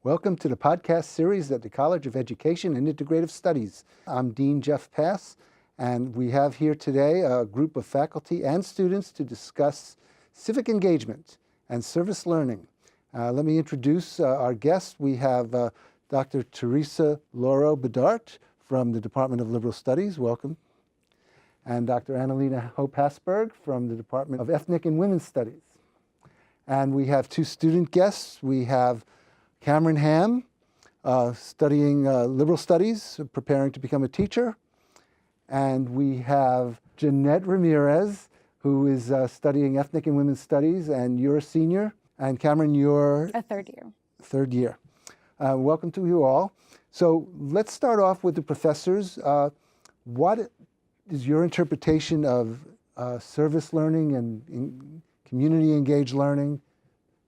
Welcome to the podcast series at the College of Education and Integrative Studies. I'm Dean Jeff Pass, and we have here today a group of faculty and students to discuss civic engagement and service learning. Let me introduce our guests. We have Dr. Teresa Lloro-Bidart from the Department of Liberal Studies. Welcome. And Dr. Analena Hassberg from the Department of Ethnic and Women's Studies. And we have two student guests. We have Camryn Hamm, studying liberal studies, preparing to become a teacher. And we have Jennette Ramirez, who is studying ethnic and women's studies, and you're a senior. And Camryn, you're? A third year. Third year. Welcome to you all. So let's start off with the professors. What is your interpretation of service learning and community engaged learning,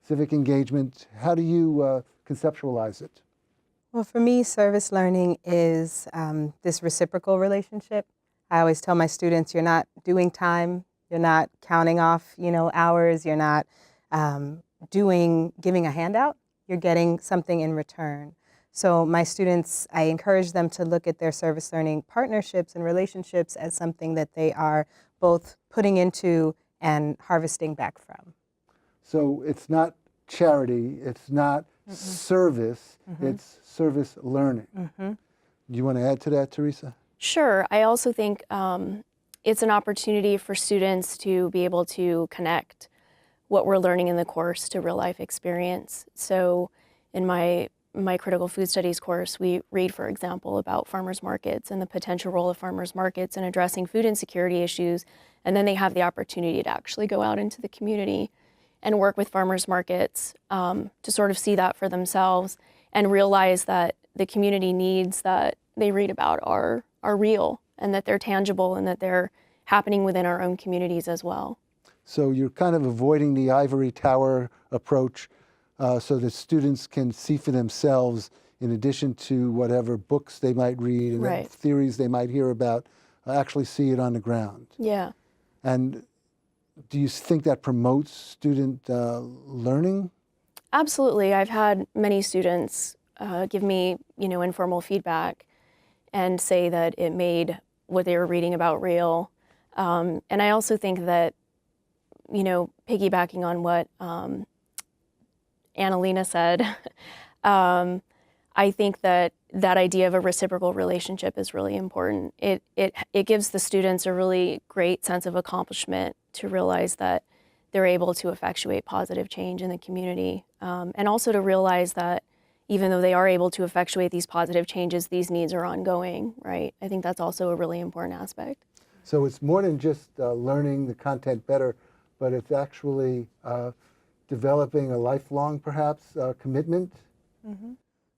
civic engagement? How do you conceptualize it? Well, for me, service learning is this reciprocal relationship. I always tell my students, you're not doing time, you're not counting off, hours, you're not giving a handout, you're getting something in return. So my students, I encourage them to look at their service learning partnerships and relationships as something that they are both putting into and harvesting back from. So it's not charity, it's not service, it's service learning. Do you want to add to that, Teresa? Sure. I also think it's an opportunity for students to be able to connect what we're learning in the course to real life experience. So in my critical food studies course, we read, for example, about farmers markets and the potential role of farmers markets in addressing food insecurity issues. And then they have the opportunity to actually go out into the community and work with farmers markets to sort of see that for themselves and realize that the community needs that they read about are real and that they're tangible and that they're happening within our own communities as well. So you're kind of avoiding the ivory tower approach so that students can see for themselves, in addition to whatever books they might read and theories they might hear about, actually see it on the ground. Yeah. And do you think that promotes student learning? Absolutely. I've had many students give me, informal feedback and say that it made what they were reading about real. And I also think that, piggybacking on what Analena said, I think that idea of a reciprocal relationship is really important. It gives the students a really great sense of accomplishment to realize that they're able to effectuate positive change in the community, and also to realize that even though they are able to effectuate these positive changes, these needs are ongoing, right? I think that's also a really important aspect. So it's more than just learning the content better, but it's actually developing a lifelong, perhaps, commitment?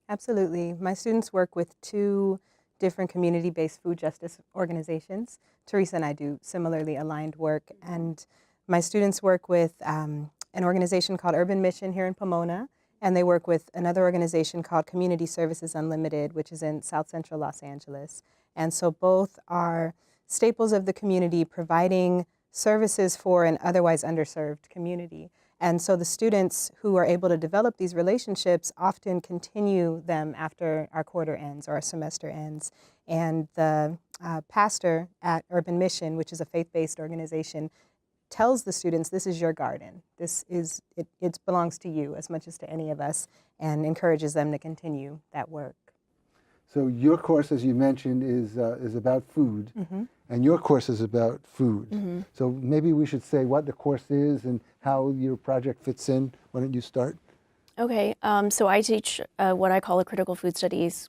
Absolutely. My students work with two different community-based food justice organizations. Teresa and I do similarly aligned work, and my students work with an organization called Urban Mission here in Pomona, and they work with another organization called Community Services Unlimited, which is in South Central Los Angeles. And so both are staples of the community, providing services for an otherwise underserved community. And so the students who are able to develop these relationships often continue them after our quarter ends or our semester ends. And the pastor at Urban Mission, which is a faith-based organization, tells the students, this is your garden. It belongs to you as much as to any of us, and encourages them to continue that work. So your course, as you mentioned, is about food, and your course is about food. So maybe we should say what the course is and how your project fits in. Why don't you start? Okay, so I teach what I call a critical food studies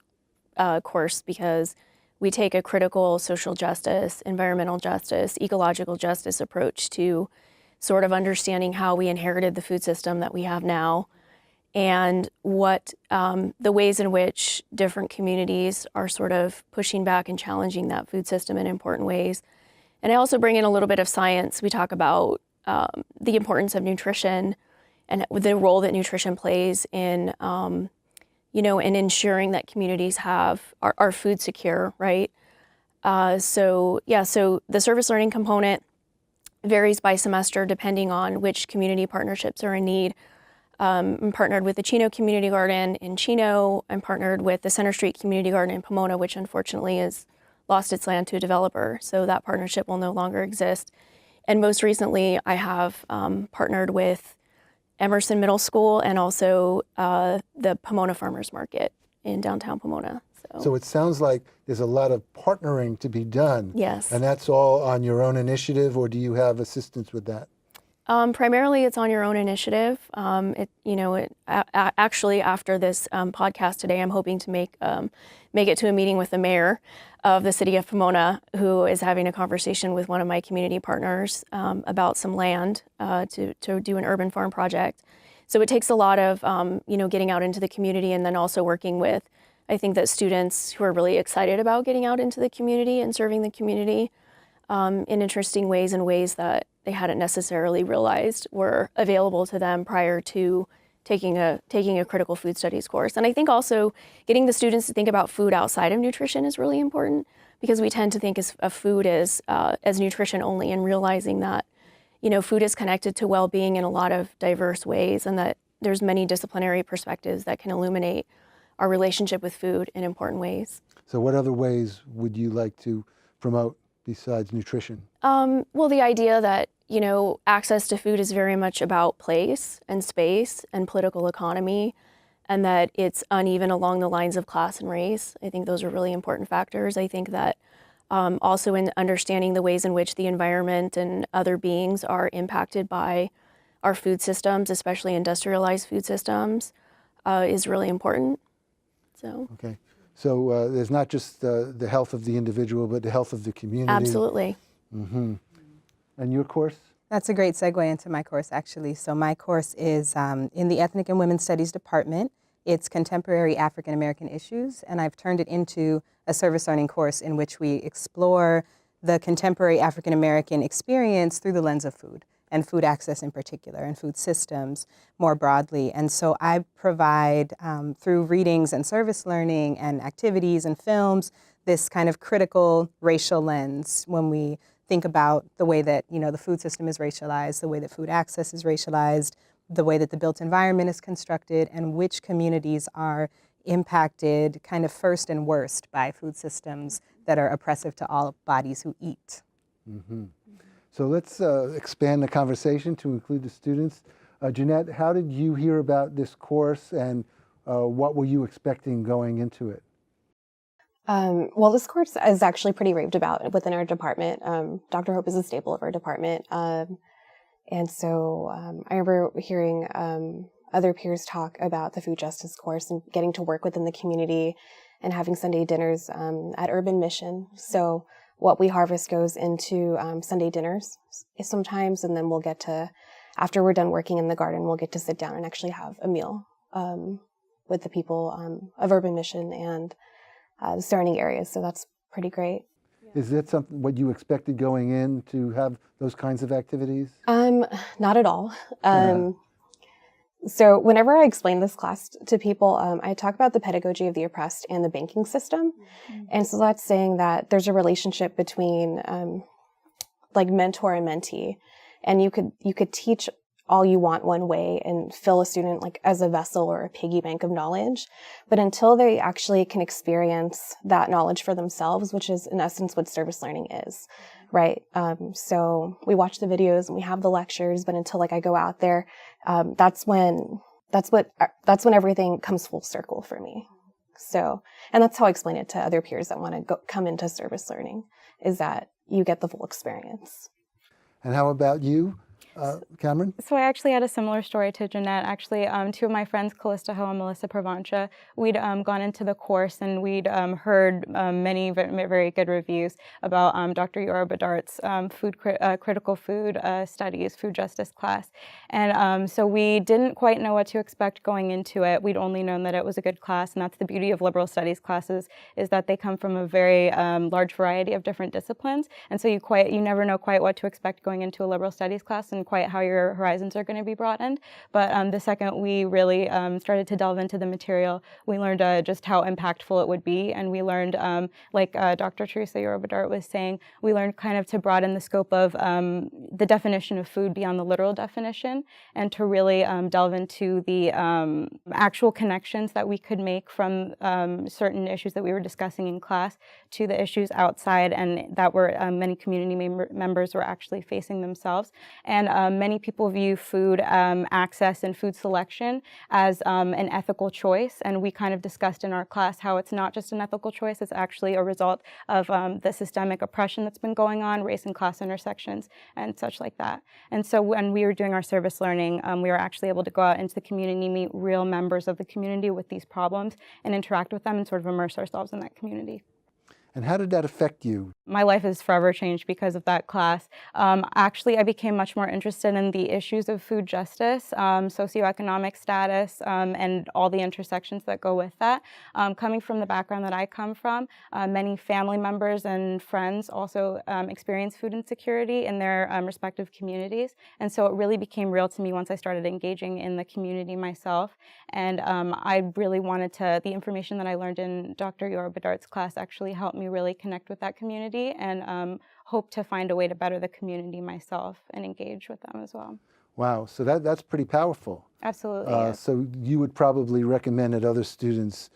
course because we take a critical social justice, environmental justice, ecological justice approach to sort of understanding how we inherited the food system that we have now, and what the ways in which different communities are sort of pushing back and challenging that food system in important ways. And I also bring in a little bit of science. We talk about the importance of nutrition and the role that nutrition plays in, in ensuring that communities are food secure, right? So the service learning component varies by semester depending on which community partnerships are in need. I'm partnered with the Chino Community Garden in Chino. I'm partnered with the Center Street Community Garden in Pomona, which unfortunately has lost its land to a developer. So that partnership will no longer exist. And most recently, I have partnered with Emerson Middle School and also the Pomona Farmers Market in downtown Pomona. So it sounds like there's a lot of partnering to be done. Yes. And that's all on your own initiative, or do you have assistance with that? Primarily, it's on your own initiative. Actually, after this podcast today, I'm hoping to make it to a meeting with the mayor of the city of Pomona, who is having a conversation with one of my community partners about some land to do an urban farm project. So it takes a lot of getting out into the community, and then also working with, I think that students who are really excited about getting out into the community and serving the community in interesting ways, and ways that they hadn't necessarily realized were available to them prior to taking a critical food studies course. And I think also getting the students to think about food outside of nutrition is really important, because we tend to think of food as nutrition only, and realizing that food is connected to well-being in a lot of diverse ways, and that there's many disciplinary perspectives that can illuminate our relationship with food in important ways. So what other ways would you like to promote besides nutrition? Well, the idea that, access to food is very much about place and space and political economy, and that it's uneven along the lines of class and race. I think those are really important factors. I think that also in understanding the ways in which the environment and other beings are impacted by our food systems, especially industrialized food systems, is really important. Okay. So there's not just the health of the individual, but the health of the community. Absolutely. Mm-hmm. And your course? That's a great segue into my course, actually. So my course is in the Ethnic and Women's Studies department. It's Contemporary African American Issues, and I've turned it into a service learning course in which we explore the contemporary African American experience through the lens of food, and food access in particular, and food systems more broadly. And so I provide, through readings and service learning and activities and films, this kind of critical racial lens when we think about the way that the food system is racialized, the way that food access is racialized, the way that the built environment is constructed, and which communities are impacted kind of first and worst by food systems that are oppressive to all bodies who eat. Mm-hmm. So let's expand the conversation to include the students. Jennette, how did you hear about this course, and what were you expecting going into it? Well, this course is actually pretty raved about within our department. Dr. Hope is a staple of our department. And so I remember hearing other peers talk about the food justice course and getting to work within the community and having Sunday dinners at Urban Mission. So what we harvest goes into Sunday dinners sometimes, and then we'll get to, after we're done working in the garden, we'll get to sit down and actually have a meal with the people of Urban Mission and the surrounding areas. So that's pretty great. Is that something what you expected going in, to have those kinds of activities? Not at all. So whenever I explain this class to people, I talk about the pedagogy of the oppressed and the banking system. Mm-hmm. And so that's saying that there's a relationship between like mentor and mentee. And you could teach all you want one way and fill a student like as a vessel or a piggy bank of knowledge. But until they actually can experience that knowledge for themselves, which is in essence what service learning is, right? So we watch the videos and we have the lectures, but until like I go out there, that's when everything comes full circle for me. So, and that's how I explain it to other peers that want to come into service learning, is that you get the full experience. And how about you? Camryn? So I actually had a similar story to Jennette. Actually, two of my friends, Callista Ho and Melissa Provancha, we'd gone into the course and we'd heard many very good reviews about Dr. Lloro-Bidart's critical food studies, food justice class. And so we didn't quite know what to expect going into it. We'd only known that it was a good class, and that's the beauty of liberal studies classes, is that they come from a very large variety of different disciplines. And so you never know quite what to expect going into a liberal studies class, and quite how your horizons are going to be broadened. But the second we really started to delve into the material, we learned just how impactful it would be. And we learned, like Dr. Teresa Lloro-Bidart was saying, we learned kind of to broaden the scope of the definition of food beyond the literal definition, and to really delve into the actual connections that we could make from certain issues that we were discussing in class to the issues outside, and that were many community members were actually facing themselves. And many people view food access and food selection as an ethical choice, and we kind of discussed in our class how it's not just an ethical choice, it's actually a result of the systemic oppression that's been going on, race and class intersections, and such like that. And so when we were doing our service learning, we were actually able to go out into the community, meet real members of the community with these problems, and interact with them and sort of immerse ourselves in that community. And how did that affect you? My life has forever changed because of that class. Actually, I became much more interested in the issues of food justice, socioeconomic status, and all the intersections that go with that. Coming from the background that I come from, many family members and friends also experience food insecurity in their respective communities. And so it really became real to me once I started engaging in the community myself. And I really wanted to, the information that I learned in Dr. Lloro-Bidart's class actually helped me really connect with that community, and hope to find a way to better the community myself and engage with them as well. Wow, so that's pretty powerful. Absolutely. Yeah. So you would probably recommend that other students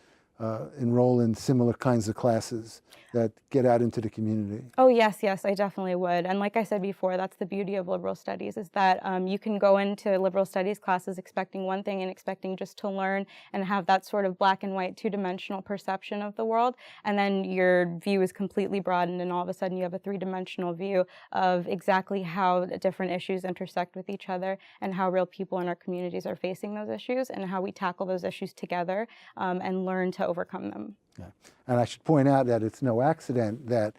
enroll in similar kinds of classes that get out into the community? Oh, yes, I definitely would. And like I said before, that's the beauty of liberal studies, is that you can go into liberal studies classes expecting one thing and expecting just to learn and have that sort of black and white two-dimensional perception of the world. And then your view is completely broadened, and all of a sudden you have a three-dimensional view of exactly how different issues intersect with each other, and how real people in our communities are facing those issues, and how we tackle those issues together and learn to overcome them. Yeah. And I should point out that it's no accident that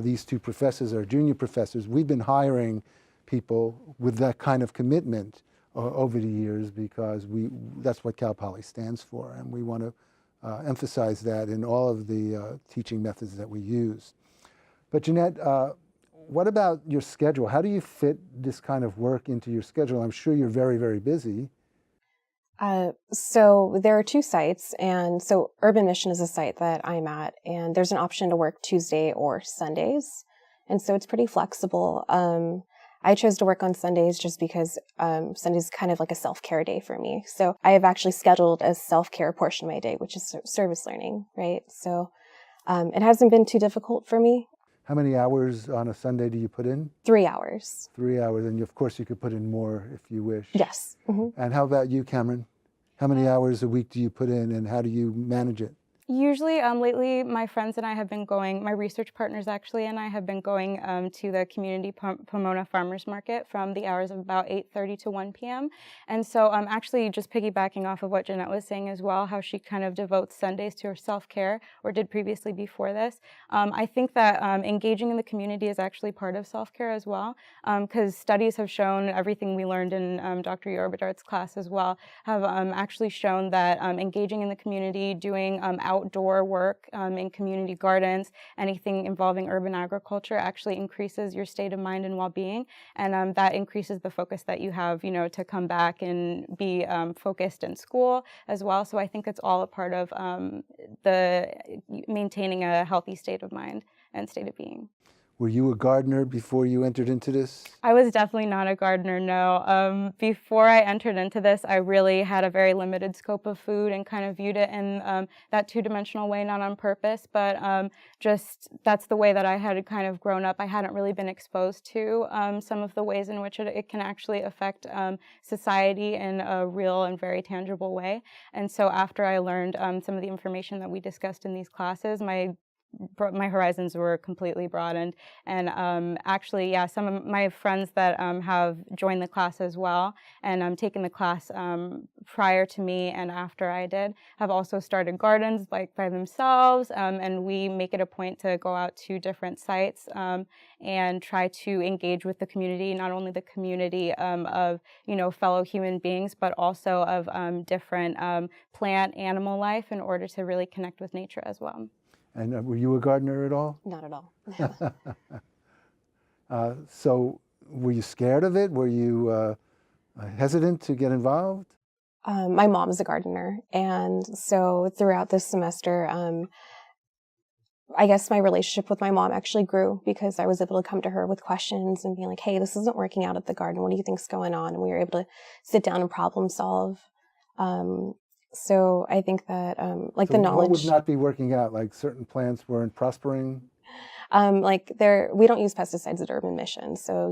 these two professors are junior professors. We've been hiring people with that kind of commitment over the years, because that's what Cal Poly stands for, and we want to emphasize that in all of the teaching methods that we use. But Jennette, what about your schedule? How do you fit this kind of work into your schedule? I'm sure you're very, very busy. So there are two sites, and so Urban Mission is a site that I'm at, and there's an option to work Tuesday or Sundays, and so it's pretty flexible. I chose to work on Sundays just because Sundays is kind of like a self-care day for me. So I have actually scheduled a self-care portion of my day, which is service learning, right? So it hasn't been too difficult for me. How many hours on a Sunday do you put in? 3 hours. 3 hours, and of course you could put in more if you wish. Yes. Mm-hmm. And how about you, Camryn? How many hours a week do you put in, and how do you manage it? Usually, lately, my friends and I have been going, my research partners actually, and I have been going to the community Pomona Farmers Market from the hours of about 8:30 to 1 p.m. And so actually just piggybacking off of what Jennette was saying as well, how she kind of devotes Sundays to her self-care, or did previously before this. I think that engaging in the community is actually part of self-care as well, because studies have shown, everything we learned in Dr. Lloro-Bidart's class as well, have actually shown that engaging in the community, doing outdoor work in community gardens, anything involving urban agriculture, actually increases your state of mind and well-being, and that increases the focus that you have, to come back and be focused in school as well. So I think it's all a part of the maintaining a healthy state of mind and state of being. Were you a gardener before you entered into this? I was definitely not a gardener, no. Before I entered into this, I really had a very limited scope of food and kind of viewed it in that two-dimensional way, not on purpose, but just that's the way that I had kind of grown up. I hadn't really been exposed to some of the ways in which it can actually affect society in a real and very tangible way. And so after I learned some of the information that we discussed in these classes, my horizons were completely broadened. And actually, yeah, some of my friends that have joined the class as well, and taken the class prior to me and after I did, have also started gardens by themselves, and we make it a point to go out to different sites and try to engage with the community, not only the community of fellow human beings, but also of different plant, animal life, in order to really connect with nature as well. And were you a gardener at all? Not at all. So were you scared of it? Were you hesitant to get involved? My mom's a gardener, and so throughout this semester, I guess my relationship with my mom actually grew because I was able to come to her with questions and being like, hey, this isn't working out at the garden. What do you think's going on? And we were able to sit down and problem solve. So I think that like So the knowledge. what would not be working out? Like certain plants weren't prospering? We don't use pesticides at Urban Mission, so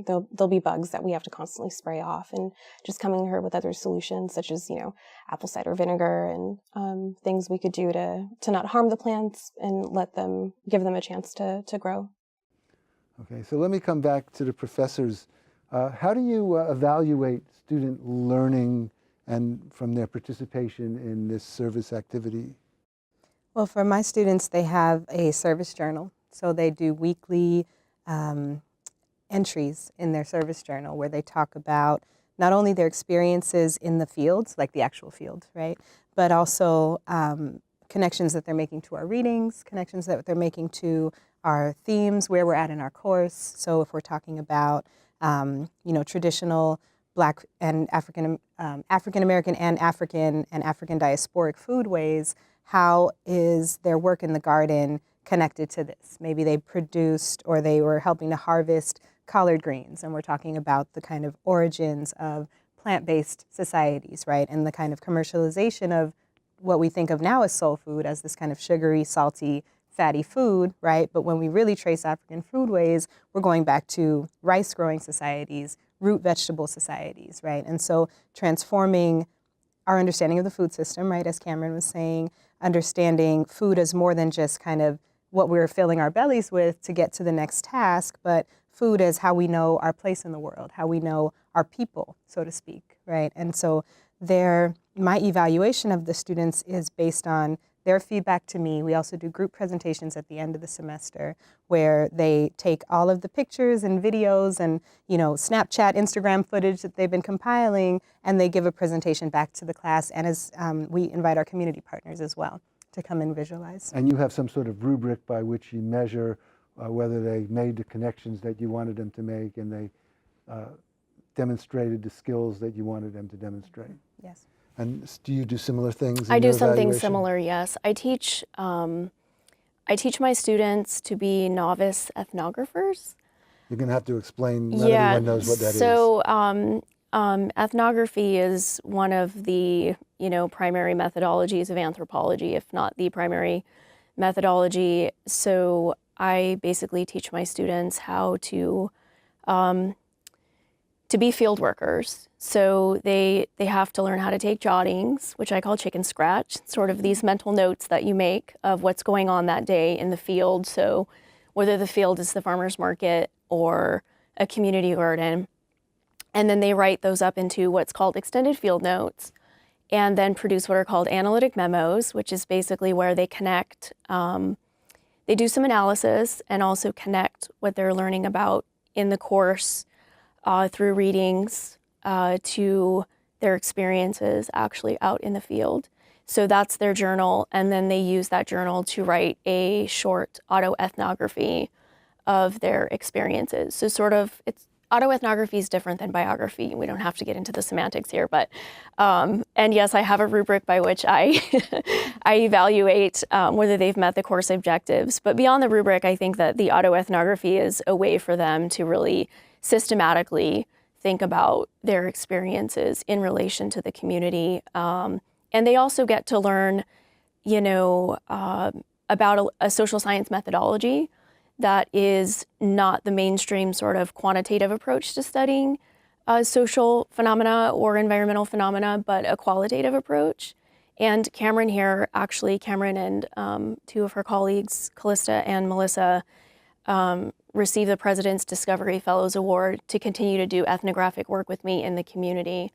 there'll be bugs that we have to constantly spray off, and just coming to her with other solutions such as apple cider vinegar and things we could do to not harm the plants and give them a chance to grow. Okay, so let me come back to the professors. How do you evaluate student learning and from their participation in this service activity? Well, for my students, they have a service journal. So they do weekly entries in their service journal where they talk about not only their experiences in the fields, like the actual field, right, but also connections that they're making to our readings, connections that they're making to our themes, where we're at in our course. So if we're talking about, traditional Black and African American and African diasporic foodways, how is their work in the garden connected to this? Maybe they produced or they were helping to harvest collard greens, and we're talking about the kind of origins of plant-based societies, right? And the kind of commercialization of what we think of now as soul food as this kind of sugary, salty, fatty food, right? But when we really trace African foodways, we're going back to rice-growing societies, root vegetable societies, right? And so transforming our understanding of the food system, right, as Camryn was saying, understanding food as more than just kind of what we're filling our bellies with to get to the next task, but food as how we know our place in the world, how we know our people, so to speak, right? And so my evaluation of the students is based on their feedback to me. We also do group presentations at the end of the semester where they take all of the pictures and videos and, Snapchat, Instagram footage that they've been compiling, and they give a presentation back to the class. And as we invite our community partners as well to come and visualize. And you have some sort of rubric by which you measure whether they made the connections that you wanted them to make and they demonstrated the skills that you wanted them to demonstrate. Yes. And do you do similar things in I do your something evaluation? similar, yes. I teach my students to be novice ethnographers. You're going to have to explain, not everyone knows what that is. So ethnography is one of the primary methodologies of anthropology, if not the primary methodology. So I basically teach my students how to be field workers. So they have to learn how to take jottings, which I call chicken scratch, sort of these mental notes that you make of what's going on that day in the field. So whether the field is the farmer's market or a community garden. And then they write those up into what's called extended field notes and then produce what are called analytic memos, which is basically where they connect. They do some analysis and also connect what they're learning about in the course through readings to their experiences actually out in the field. So that's their journal, and then they use that journal to write a short autoethnography of their experiences. So autoethnography is different than biography. We don't have to get into the semantics here, but, and yes, I have a rubric by which I evaluate whether they've met the course objectives. But beyond the rubric, I think that the autoethnography is a way for them to really systematically think about their experiences in relation to the community. And they also get to learn, about a social science methodology that is not the mainstream sort of quantitative approach to studying social phenomena or environmental phenomena, but a qualitative approach. And Camryn and two of her colleagues, Callista and Melissa, received the President's Discovery Fellows Award to continue to do ethnographic work with me in the community.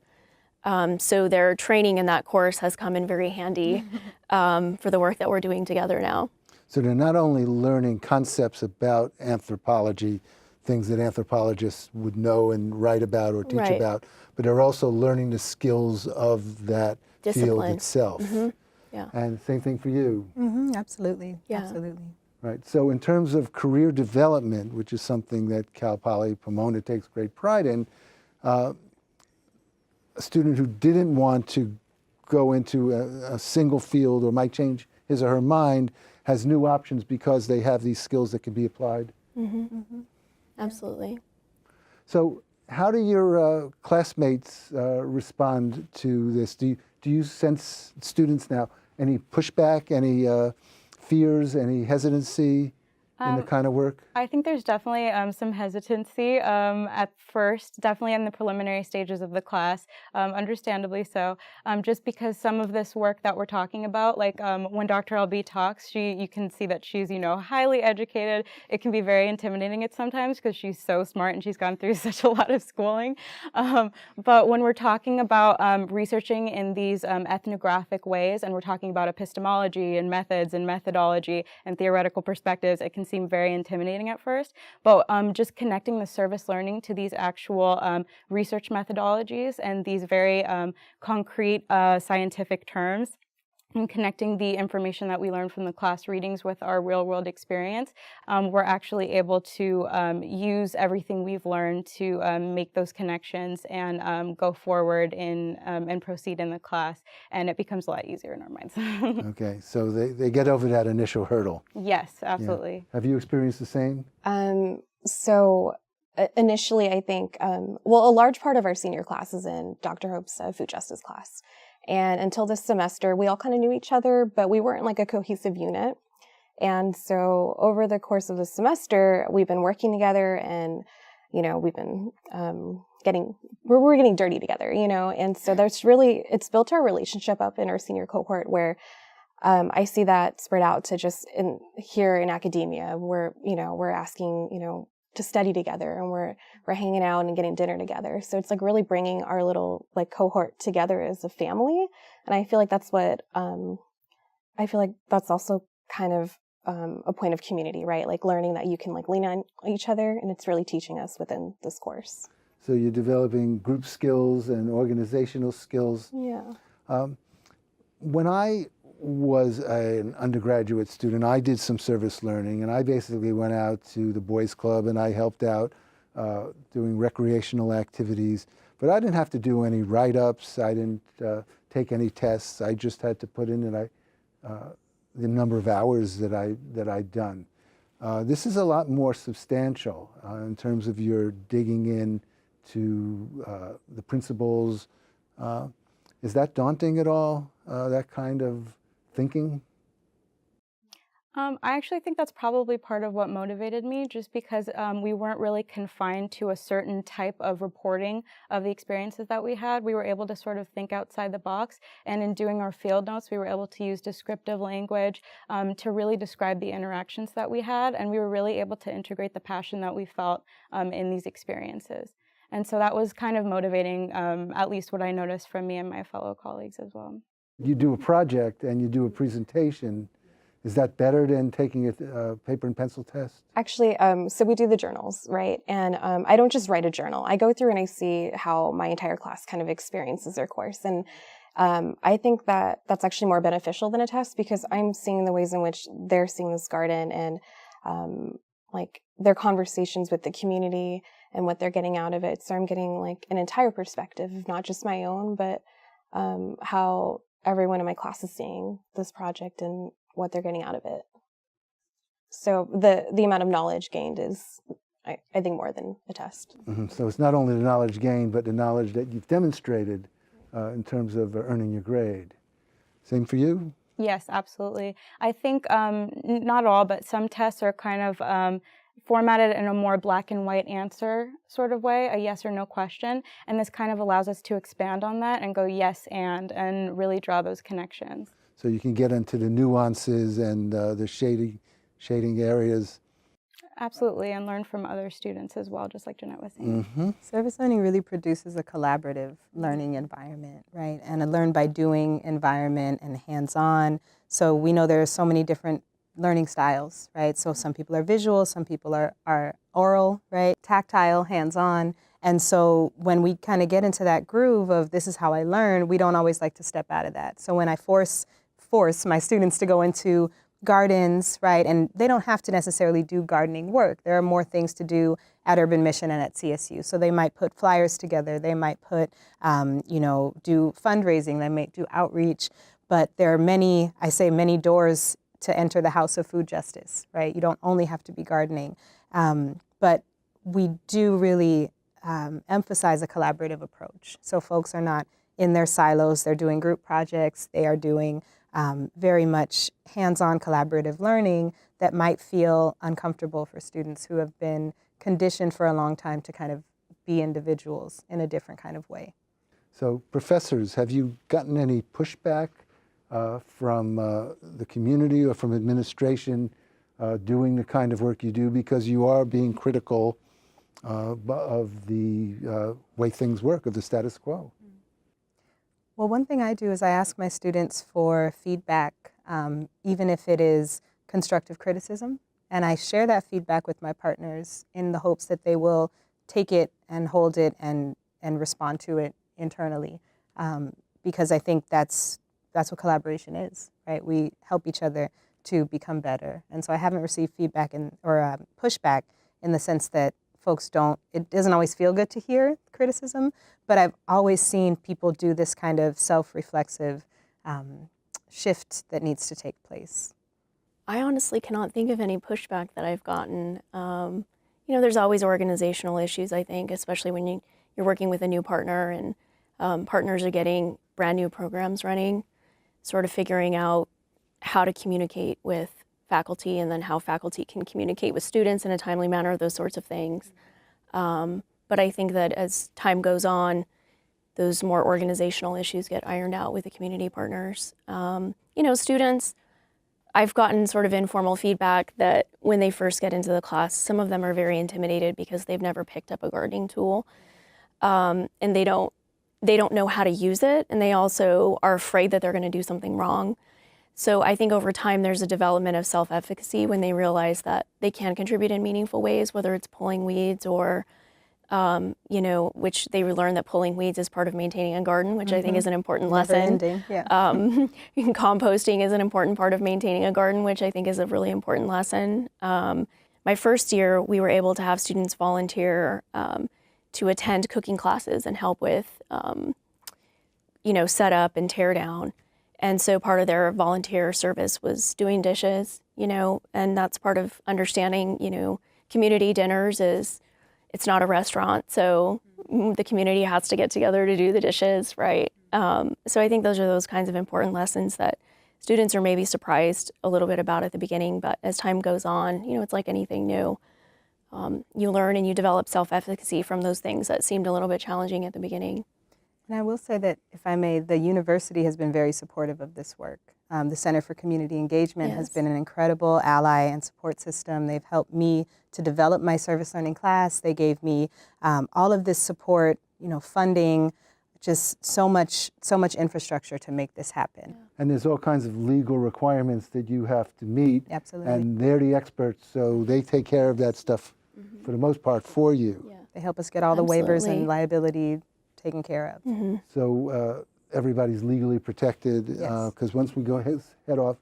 So their training in that course has come in very handy for the work that we're doing together now. So they're not only learning concepts about anthropology, things that anthropologists would know and write about or teach about, but they're also learning the skills of that field itself. Yeah. And same thing for you. Absolutely. Yeah. Absolutely. Right. So in terms of career development, which is something that Cal Poly Pomona takes great pride in, a student who didn't want to go into a single field or might change his or her mind has new options because they have these skills that can be applied. Absolutely. So how do your classmates respond to this? Do you sense students now any pushback, any fears, any hesitancy in the kind of work? I think there's definitely some hesitancy at first, definitely in the preliminary stages of the class, understandably so, just because some of this work that we're talking about, like when Dr. LB talks, you can see that she's, highly educated. It can be very intimidating at sometimes because she's so smart and she's gone through such a lot of schooling. But when we're talking about researching in these ethnographic ways, and we're talking about epistemology and methods and methodology and theoretical perspectives, it can seem very intimidating at first, but just connecting the service learning to these actual research methodologies and these very concrete scientific terms, and connecting the information that we learn from the class readings with our real-world experience, we're actually able to use everything we've learned to make those connections and go forward and proceed in the class, and it becomes a lot easier in our minds. Okay, so they get over that initial hurdle. Yes, absolutely. Yeah. Have you experienced the same? So initially, I think, a large part of our senior class is in Dr. Hope's food justice class. And until this semester, we all kind of knew each other, but we weren't like a cohesive unit. And so over the course of the semester, we've been working together and, we've been we're getting dirty together, and so it's built our relationship up in our senior cohort where I see that spread out to just here in academia where, we're asking, to study together and we're hanging out and getting dinner together. So it's like really bringing our little cohort together as a family. And I feel like that's what, that's also kind of a point of community, right? Like learning that you can lean on each other, and it's really teaching us within this course. So you're developing group skills and organizational skills. Yeah. When I was an undergraduate student, I did some service learning, and I basically went out to the boys club and I helped out doing recreational activities, but I didn't have to do any write-ups. I didn't take any tests. I just had to put in the number of hours that I'd done. This is a lot more substantial in terms of your digging in to the principles. Is that daunting at all, that kind of thinking? I actually think that's probably part of what motivated me, just because we weren't really confined to a certain type of reporting of the experiences that we had. We were able to sort of think outside the box, and in doing our field notes, we were able to use descriptive language to really describe the interactions that we had, and we were really able to integrate the passion that we felt in these experiences. And so that was kind of motivating, at least what I noticed from me and my fellow colleagues as well. You do a project and you do a presentation. Is that better than taking a paper and pencil test? Actually, so we do the journals, right? And I don't just write a journal. I go through and I see how my entire class kind of experiences their course. And I think that that's actually more beneficial than a test, because I'm seeing the ways in which they're seeing this garden and their conversations with the community and what they're getting out of it. So I'm getting an entire perspective, not just my own, but how everyone in my class is seeing this project and what they're getting out of it. So the amount of knowledge gained is, I think, more than a test. Mm-hmm. So it's not only the knowledge gained, but the knowledge that you've demonstrated in terms of earning your grade. Same for you? Yes, absolutely. I think not all, but some tests are kind of formatted in a more black and white answer sort of way, a yes or no question. And this kind of allows us to expand on that and go yes and really draw those connections. So you can get into the nuances and the shading areas. Absolutely, and learn from other students as well, just like Jennette was saying. Mm-hmm. Service learning really produces a collaborative learning environment, right? And a learn by doing environment and hands-on. So we know there are so many different learning styles, right? So some people are visual, some people are oral, right? Tactile, hands-on. And so when we kind of get into that groove of this is how I learn, we don't always like to step out of that. So when I force my students to go into gardens, right? And they don't have to necessarily do gardening work. There are more things to do at Urban Mission and at CSU. So they might put flyers together. They might put, do fundraising. They might do outreach. But there are many, I say many doors to enter the House of Food Justice, right? You don't only have to be gardening. But we do really emphasize a collaborative approach. So folks are not in their silos. They're doing group projects. They are doing very much hands-on collaborative learning that might feel uncomfortable for students who have been conditioned for a long time to kind of be individuals in a different kind of way. So professors, have you gotten any pushback from the community or from administration doing the kind of work you do, because you are being critical of the way things work, of the status quo? Well, one thing I do is I ask my students for feedback, even if it is constructive criticism, and I share that feedback with my partners in the hopes that they will take it and hold it and respond to it internally, because I think that's what collaboration is, right? We help each other to become better. And so I haven't received feedback or pushback in the sense that folks it doesn't always feel good to hear criticism, but I've always seen people do this kind of self-reflexive shift that needs to take place. I honestly cannot think of any pushback that I've gotten. There's always organizational issues, I think, especially when you're working with a new partner and partners are getting brand new programs running, sort of figuring out how to communicate with faculty and then how faculty can communicate with students in a timely manner, those sorts of things. But I think that as time goes on, those more organizational issues get ironed out with the community partners. Students, I've gotten sort of informal feedback that when they first get into the class, some of them are very intimidated because they've never picked up a gardening tool, and they don't know how to use it, and they also are afraid that they're going to do something wrong. So I think over time there's a development of self-efficacy when they realize that they can contribute in meaningful ways, whether it's pulling weeds or, which they learn that pulling weeds is part of maintaining a garden, which I think is an important lesson. Never-ending, yeah. Composting is an important part of maintaining a garden, which I think is a really important lesson. My first year, we were able to have students volunteer to attend cooking classes and help with, set up and tear down. And so part of their volunteer service was doing dishes, and that's part of understanding, community dinners is, it's not a restaurant, so the community has to get together to do the dishes, right? So I think those are those kinds of important lessons that students are maybe surprised a little bit about at the beginning, but as time goes on, it's like anything new. You learn and you develop self-efficacy from those things that seemed a little bit challenging at the beginning. And I will say that, if I may, the university has been very supportive of this work. The Center for Community Engagement has been an incredible ally and support system. They've helped me to develop my service learning class. They gave me all of this support, funding, just so much infrastructure to make this happen. Yeah. And there's all kinds of legal requirements that you have to meet. Absolutely. And they're the experts, so they take care of that stuff for the most part for you. Yeah. They help us get all the waivers Absolutely. and liability taken care of. Mm-hmm. So everybody's legally protected, Yes. because once we go head off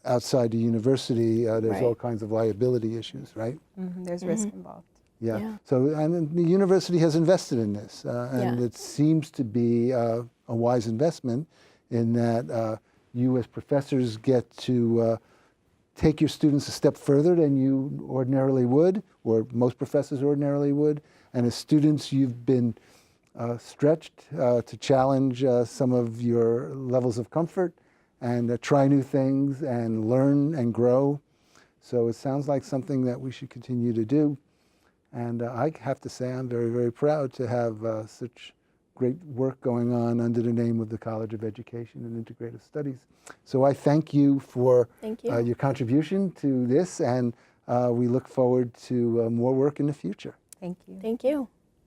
outside the university, there's Right. all kinds of liability issues, right? There's risk involved. Yeah. Yeah. So and the university has invested in this, and Yeah. it seems to be a wise investment in that you as professors get to take your students a step further than you ordinarily would, or most professors ordinarily would. And as students, you've been stretched to challenge some of your levels of comfort and try new things and learn and grow. So it sounds like something that we should continue to do. And I have to say I'm very, very proud to have such great work going on under the name of the College of Education and Integrative Studies. So I thank you for your contribution to this, and we look forward to more work in the future. Thank you. Thank you.